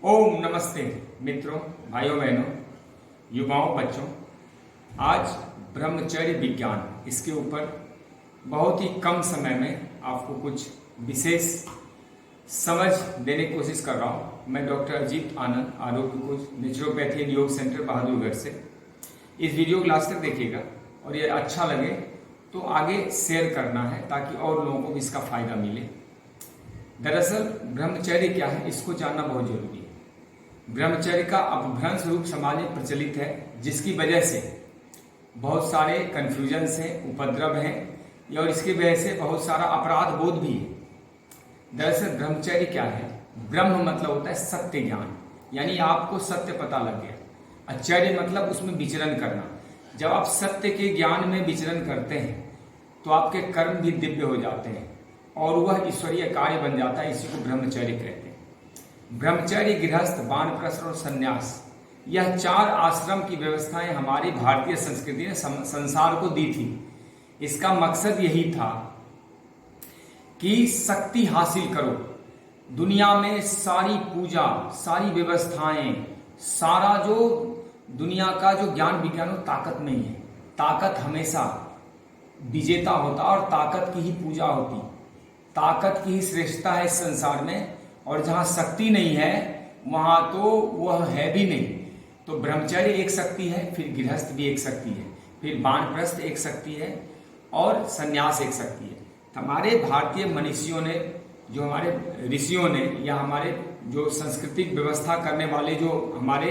ओम नमस्ते मित्रों, भाइयों बहनों, युवाओं, बच्चों। आज ब्रह्मचर्य विज्ञान, इसके ऊपर बहुत ही कम समय में आपको कुछ विशेष समझ देने की कोशिश कर रहा हूँ। मैं डॉक्टर अजीत आनंद, आरोग्य कोच, नेचुरोपैथी एंड योग सेंटर, बहादुरगढ़ से। इस वीडियो को लास्ट तक देखिएगा और ये अच्छा लगे तो आगे शेयर करना है ताकि और लोगों को भी इसका फायदा मिले। दरअसल ब्रह्मचर्य क्या है, इसको जानना बहुत जरूरी है। ब्रह्मचर्य का अपभ्रंश रूप समाज में प्रचलित है, जिसकी वजह से बहुत सारे कन्फ्यूजन्स हैं, उपद्रव हैं और इसकी वजह से बहुत सारा अपराध बोध भी है। दरअसल ब्रह्मचर्य क्या है? ब्रह्म मतलब होता है सत्य ज्ञान, यानी आपको सत्य पता लग गया। आचर्य मतलब उसमें विचरण करना। जब आप सत्य के ज्ञान में विचरण करते हैं तो आपके कर्म भी दिव्य हो जाते हैं और वह ईश्वरीय कार्य बन जाता है। इसी को ब्रह्मचर्य कहते हैं। ब्रह्मचर्य, गृहस्थ, वानप्रस्थ और संन्यास, यह 4 आश्रम की व्यवस्थाएं हमारी भारतीय संस्कृति ने संसार को दी थी। इसका मकसद यही था कि शक्ति हासिल करो। दुनिया में सारी पूजा, सारी व्यवस्थाएं, सारा जो दुनिया का जो ज्ञान विज्ञान वो ताकत नहीं है। ताकत हमेशा विजेता होता और ताकत की ही पूजा होती। ताकत की ही श्रेष्ठता है इस संसार में, और जहां शक्ति नहीं है वहां तो वह है भी नहीं। तो ब्रह्मचर्य एक शक्ति है, फिर गृहस्थ भी एक शक्ति है, फिर वानप्रस्थ एक शक्ति है और संन्यास एक शक्ति है। हमारे भारतीय मनीषियों ने, जो हमारे ऋषियों ने या हमारे जो सांस्कृतिक व्यवस्था करने वाले जो हमारे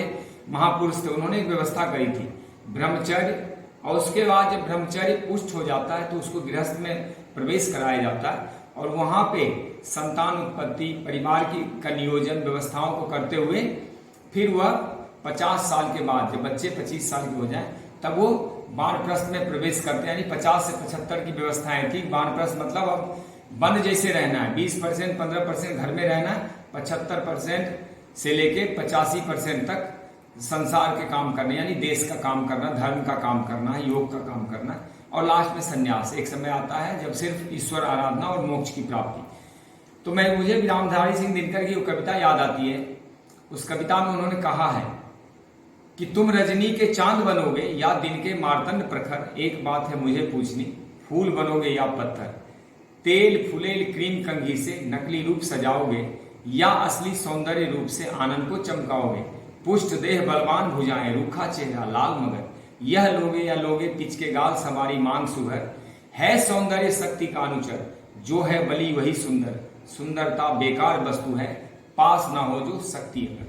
महापुरुष थे, उन्होंने एक व्यवस्था करी थी ब्रह्मचर्य। और उसके बाद जब ब्रह्मचर्य पुष्ट हो जाता है तो उसको गृहस्थ में प्रवेश कराया जाता है और वहां पे संतान उत्पत्ति, परिवार का नियोजन, व्यवस्थाओं को करते हुए फिर वह 50 साल के बाद, जब बच्चे 25 साल के हो जाए, तब वो वानप्रस्थ में प्रवेश करते हैं। यानी 50 से 75 की व्यवस्थाएं थी। वानप्रस्थ मतलब अब बंद जैसे रहना है, 20%, 15% घर में रहना है, 75% से लेके 85% तक संसार के काम करने, यानी देश का काम करना, धर्म का काम करना, योग का काम करना, और लास्ट में संन्यास। एक समय आता है जब सिर्फ ईश्वर आराधना और मोक्ष की प्राप्ति। तो मुझे भी रामधारी सिंह दिनकर की वो कविता याद आती है। उस कविता में उन्होंने कहा है कि तुम रजनी के चांद बनोगे या दिन के मार्तंड प्रखर, एक बात है मुझे पूछनी, फूल बनोगे या पत्थर। तेल फुलेल क्रीम कंघी से नकली रूप सजाओगे या असली सौंदर्य रूप से आनंद को चमकाओगे। पुष्ट देह बलवान भुजाएं, रूखा चेहरा लाल मगर, यह लोगे या लोगे पिच के गाल, सवारी मांग सुघर। है सौंदर्य शक्ति का अनुचर, जो है बली वही सुंदर। सुंदरता बेकार वस्तु है, पास ना हो जो शक्ति अगर।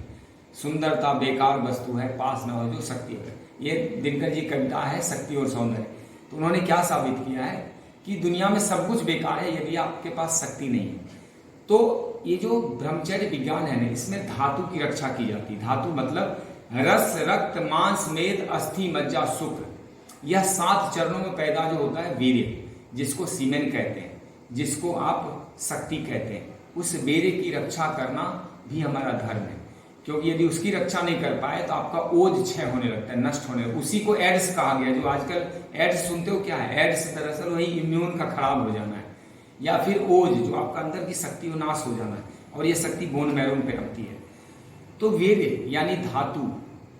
सुंदरता बेकार वस्तु है, पास ना हो जो शक्ति अगर। ये दिनकर जी कविता है, शक्ति और सौंदर्य। तो उन्होंने क्या साबित किया है कि दुनिया में सब कुछ बेकार है यदि आपके पास शक्ति नहीं है। तो ये जो ब्रह्मचर्य विज्ञान है ना, इसमें धातु की रक्षा की जाती है। धातु मतलब रस, रक्त, मांस, मेद, अस्थि, मज्जा, शुक्र। यह 7 चरणों में पैदा जो होता है वीर्य, जिसको सीमेन कहते हैं, जिसको आप शक्ति कहते हैं, उस वीर्य की रक्षा करना भी हमारा धर्म है। क्योंकि यदि उसकी रक्षा नहीं कर पाए तो आपका ओज क्षय होने लगता है, नष्ट होने लगता है। उसी को एड्स कहा गया। जो आजकल एड्स सुनते हो, क्या है एड्स? दरअसल वही इम्यून का खराब हो जाना है, या फिर ओज, जो आपका अंदर की शक्ति वो नाश हो जाना है, और ये शक्ति बोन मैरो में पनपती है। तो वीर्य यानी धातु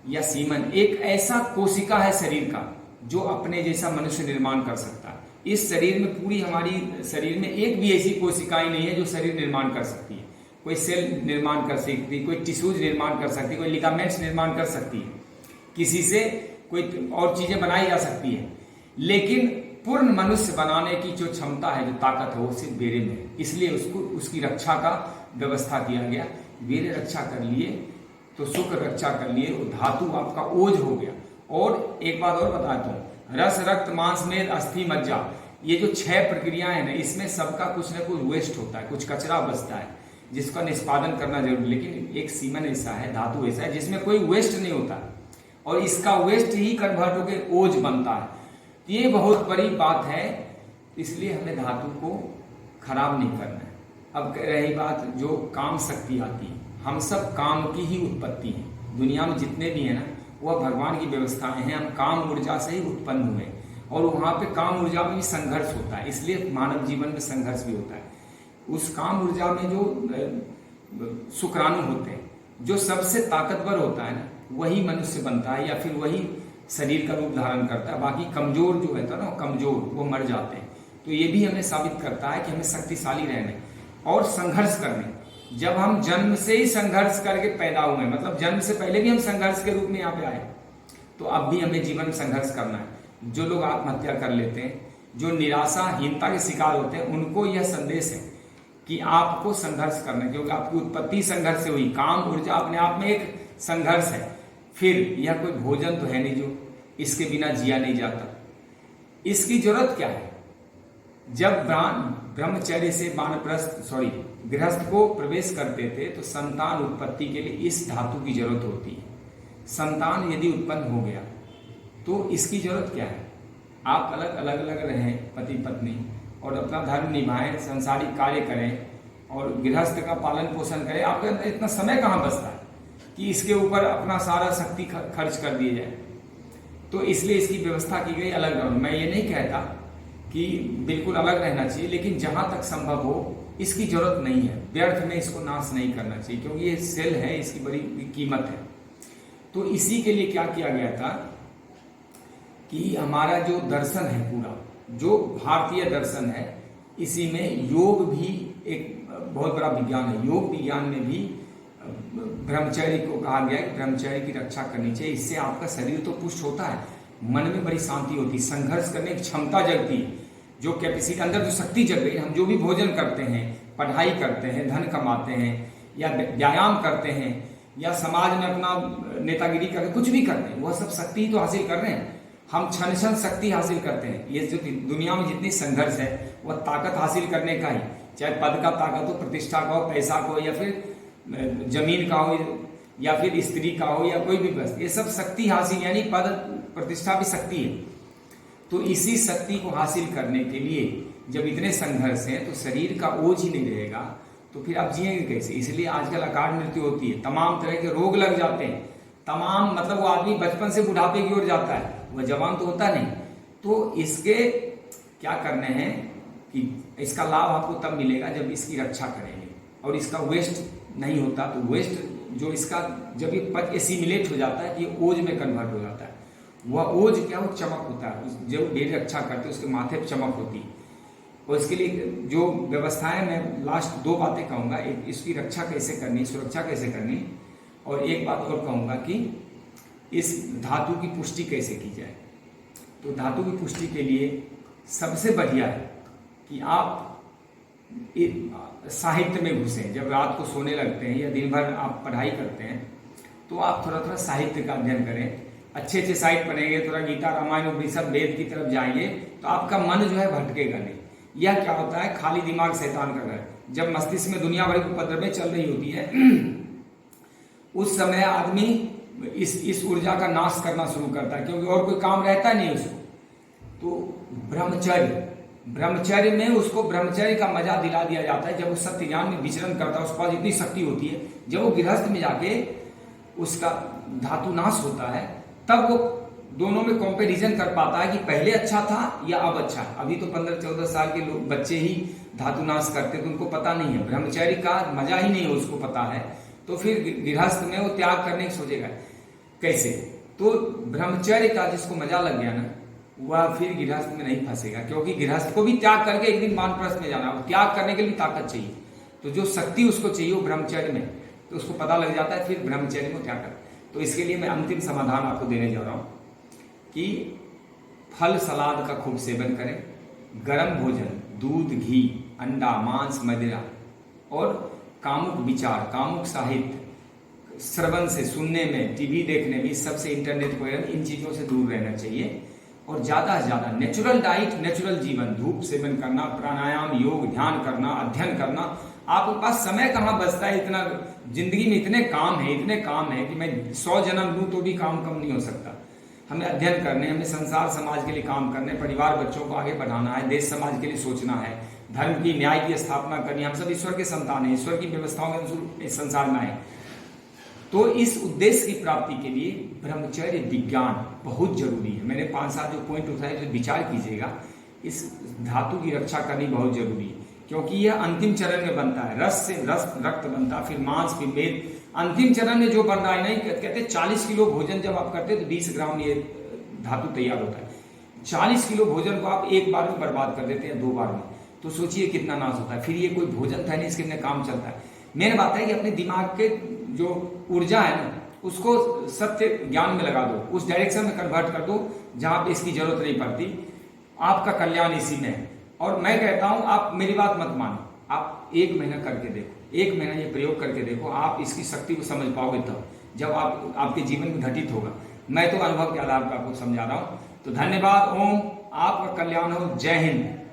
या सीमन एक ऐसा कोशिका है शरीर का जो अपने जैसा मनुष्य निर्माण कर सकता है। इस शरीर में, पूरी हमारी शरीर में एक भी ऐसी कोशिकाएं नहीं है जो शरीर निर्माण कर सकती है। कोई सेल निर्माण कर सकती है, कोई टिश्यूज निर्माण कर सकती है, कोई लिगामेंट्स निर्माण कर सकती है, किसी से कोई और चीजें बनाई जा सकती है। लेकिन पूर्ण मनुष्य बनाने की जो क्षमता है, जो ताकत है, वो सिर्फ वीर्य में है। इसलिए उसको, उसकी रक्षा का व्यवस्था किया गया। वीर्य रक्षा कर लिए तो शुक्र रक्षा कर लिए, वो धातु आपका ओज हो गया। और एक बात और बताता हूँ, रस, रक्त, मांस, मेद, अस्थि, मज्जा, ये जो 6 प्रक्रियाएं हैं ना, इसमें सबका कुछ ना कुछ वेस्ट होता है, कुछ कचरा बचता है जिसका निष्पादन करना जरूरी। लेकिन एक सीमन ऐसा है, धातु ऐसा है जिसमें कोई वेस्ट नहीं होता और इसका वेस्ट ही कन्वर्ट होकर ओज बनता है। ये बहुत बड़ी बात है, इसलिए हमें धातु को खराब नहीं करना है। अब रही बात जो काम शक्ति आती है, हम सब काम की ही उत्पत्ति है। दुनिया में जितने भी है ना, वह भगवान की व्यवस्थाएं हैं। हम काम ऊर्जा से ही उत्पन्न हुए और वहां पे काम ऊर्जा में भी संघर्ष होता है, इसलिए मानव जीवन में संघर्ष भी होता है। उस काम ऊर्जा में जो शुक्राणु होते हैं, जो सबसे ताकतवर होता है ना वही मनुष्य बनता है या फिर वही शरीर का रूप धारण करता है। बाकी कमजोर जो रहता है ना, कमजोर वो मर जाते हैं। तो ये भी हमें साबित करता है कि हमें शक्तिशाली रहने और संघर्ष करने। जब हम जन्म से ही संघर्ष करके पैदा हुए, मतलब जन्म से पहले भी हम संघर्ष के रूप में यहाँ पे आए, तो अब भी हमें जीवन में संघर्ष करना है। जो लोग आत्महत्या कर लेते हैं, जो निराशाहीनता के शिकार होते हैं, उनको यह संदेश है कि आपको संघर्ष करना है, क्योंकि आपकी उत्पत्ति संघर्ष से हुई। काम ऊर्जा अपने आप में एक संघर्ष है। फिर यह कोई भोजन तो है नहीं जो इसके बिना जिया नहीं जाता। इसकी जरूरत क्या है? जब ब्रह्मचर्य से गृहस्थ को प्रवेश करते थे तो संतान उत्पत्ति के लिए इस धातु की जरूरत होती है। संतान यदि उत्पन्न हो गया तो इसकी जरूरत क्या है? आप अलग अलग रहें पति पत्नी और अपना धर्म निभाएं, संसारिक कार्य करें और गृहस्थ का पालन पोषण करें। आपके अंदर इतना समय कहाँ बचता है कि इसके ऊपर अपना सारा शक्ति खर्च कर दिया जाए? तो इसलिए इसकी व्यवस्था की गई अलग रहो। मैं ये नहीं कहता कि बिल्कुल अलग रहना चाहिए, लेकिन जहां तक संभव हो इसकी जरूरत नहीं है। व्यर्थ में इसको नाश नहीं करना चाहिए, क्योंकि ये सेल है, इसकी बड़ी कीमत है। तो इसी के लिए क्या किया गया था कि हमारा जो दर्शन है, पूरा जो भारतीय दर्शन है, इसी में योग भी एक बहुत बड़ा विज्ञान है। योग विज्ञान में भी ब्रह्मचर्य को कहा गया है कि ब्रह्मचर्य की रक्षा करनी चाहिए। इससे आपका शरीर तो पुष्ट होता है, मन में बड़ी शांति होती है, संघर्ष करने की क्षमता जगती है, जो कैपेसिटी अंदर जो शक्ति जग गई। हम जो भी भोजन करते हैं, पढ़ाई करते हैं, धन कमाते हैं या व्यायाम करते हैं या समाज में अपना नेतागिरी करते, कुछ भी करते हैं, वह सब शक्ति तो हासिल कर रहे हैं। हम क्षण क्षण शक्ति हासिल करते हैं। ये जो दुनिया में जितनी संघर्ष है वह ताकत हासिल करने का ही, चाहे पद का ताकत हो, प्रतिष्ठा का हो, पैसा का हो, या फिर जमीन का हो, या फिर स्त्री का हो, या कोई भी बस, ये सब शक्ति हासिल, यानी पद प्रतिष्ठा भी शक्ति है। तो इसी शक्ति को हासिल करने के लिए जब इतने संघर्ष हैं तो शरीर का ओझ ही नहीं रहेगा तो फिर आप जिएंगे कैसे? इसलिए आजकल अकाल मृत्यु होती है, तमाम तरह के रोग लग जाते हैं, तमाम, मतलब वो आदमी बचपन से बुढ़ापे की ओर जाता है, वह जवान तो होता नहीं। तो इसके क्या करने हैं कि इसका लाभ आपको तब मिलेगा जब इसकी रक्षा करेंगे और इसका वेस्ट नहीं होता। तो वेस्ट जो इसका जब ये एसिमिलेट हो जाता है, ये ओज में कन्वर्ट हो जाता है। वह ओज क्या, वो चमक होता है, जो डेढ़ रक्षा करते हैं उसके माथे पर चमक होती है। और इसके लिए जो व्यवस्थाएं, मैं लास्ट 2 बातें कहूँगा, एक इसकी रक्षा कैसे करनी, सुरक्षा कैसे करनी, और एक बात और कहूँगा कि इस धातु की पुष्टि कैसे की जाए। तो धातु की पुष्टि के लिए सबसे बढ़िया है कि आप साहित्य में घुसें। जब रात को सोने लगते हैं या दिन भर आप पढ़ाई करते हैं तो आप थोड़ा थोड़ा साहित्य का अध्ययन करें। अच्छे अच्छे साहित्य पढ़ेंगे, थोड़ा गीता, रामायण, उपनिषद, वेद की तरफ जाएंगे तो आपका मन जो है भटकेगा नहीं। यह क्या होता है, खाली दिमाग शैतान का घर। जब मस्तिष्क में दुनिया भर की उपद्रवें चल रही होती है उस समय आदमी इस ऊर्जा का नाश करना शुरू करता है, क्योंकि और कोई काम रहता नहीं उसको। तो ब्रह्मचर्य में उसको ब्रह्मचर्य का मजा दिला दिया जाता है। जब वो सत्य ज्ञान में विचरण करता है, उसके पास इतनी शक्ति होती है, जब वो गृहस्थ में जाके उसका धातु नाश होता है तब वो दोनों में कंपैरिजन कर पाता है कि पहले अच्छा था या अब अच्छा है। अभी तो 15-14 साल के लोग, बच्चे ही धातु नाश करते, तो उनको पता नहीं है, ब्रह्मचर्य का मजा ही नहीं है उसको पता है। तो फिर गृहस्थ में वो त्याग करने की सोचेगा कैसे? तो ब्रह्मचर्य का जिसको मजा लग गया ना, वह फिर गृहस्थ में नहीं फंसेगा, क्योंकि गृहस्थ को भी त्याग करके एक दिन वानप्रस्थ में जाना। त्याग करने के लिए ताकत चाहिए, तो जो शक्ति उसको चाहिए वो ब्रह्मचर्य में, तो उसको पता लग जाता है, फिर ब्रह्मचर्य में त्याग कर। तो इसके लिए मैं अंतिम समाधान आपको देने जा रहा हूं कि फल सलाद का खूब सेवन करें, गर्म भोजन, दूध, घी, अंडा, मांस, मदिरा और कामुक विचार, कामुक साहित्य, श्रवण से, सुनने में, टीवी देखने में, इस सबसे, इंटरनेट वगैरह, इन चीजों से दूर रहना चाहिए। और ज्यादा से ज्यादा नेचुरल डाइट, नेचुरल जीवन, धूप सेवन करना, प्राणायाम, योग, ध्यान करना, अध्ययन करना। आपके पास समय कहाँ बचता है? इतना जिंदगी में इतने काम है कि मैं 100 जन्म लूं तो भी काम कम नहीं हो सकता। हमें अध्ययन करने, हमें संसार समाज के लिए काम करने, परिवार बच्चों को आगे बढ़ाना है, देश समाज के लिए सोचना है, धर्म की, न्याय की स्थापना करनी। हम सब ईश्वर के संतान हैं, ईश्वर की व्यवस्थाओं के अनुसार इस संसार में आए। तो इस उद्देश्य की प्राप्ति के लिए ब्रह्मचर्य विज्ञान बहुत जरूरी है। मैंने 5-7 जो पॉइंट उठाए, तो विचार कीजिएगा। इस धातु की रक्षा करनी बहुत जरूरी है, क्योंकि यह अंतिम चरण में बनता है। रस से रक्त बनता, फिर मांस, फिर मेद, अंतिम चरण में जो बन रहा है नहीं, कहते 40 किलो भोजन जब आप करते हैं तो 20 ग्राम ये धातु तैयार होता है। 40 किलो भोजन को आप एक बार में बर्बाद कर देते हैं, 2 बार में, तो सोचिए कितना नाश होता है। फिर ये कोई भोजन था नहीं, इसके अंदर काम चलता है। मेन बात है कि अपने दिमाग के जो ऊर्जा है ना, उसको सत्य ज्ञान में लगा दो, उस डायरेक्शन में कन्वर्ट कर दो जहां पे इसकी जरूरत नहीं पड़ती। आपका कल्याण इसी में है। और मैं कहता हूं आप मेरी बात मत मानो, आप 1 महीना करके देखो, 1 महीना ये प्रयोग करके देखो, आप इसकी शक्ति को समझ पाओगे तब, जब आपके जीवन में घटित होगा। मैं तो अनुभव के आधार पर आपको समझा रहा हूं। तो धन्यवाद। ओम आपका कल्याण हो। जय हिंद।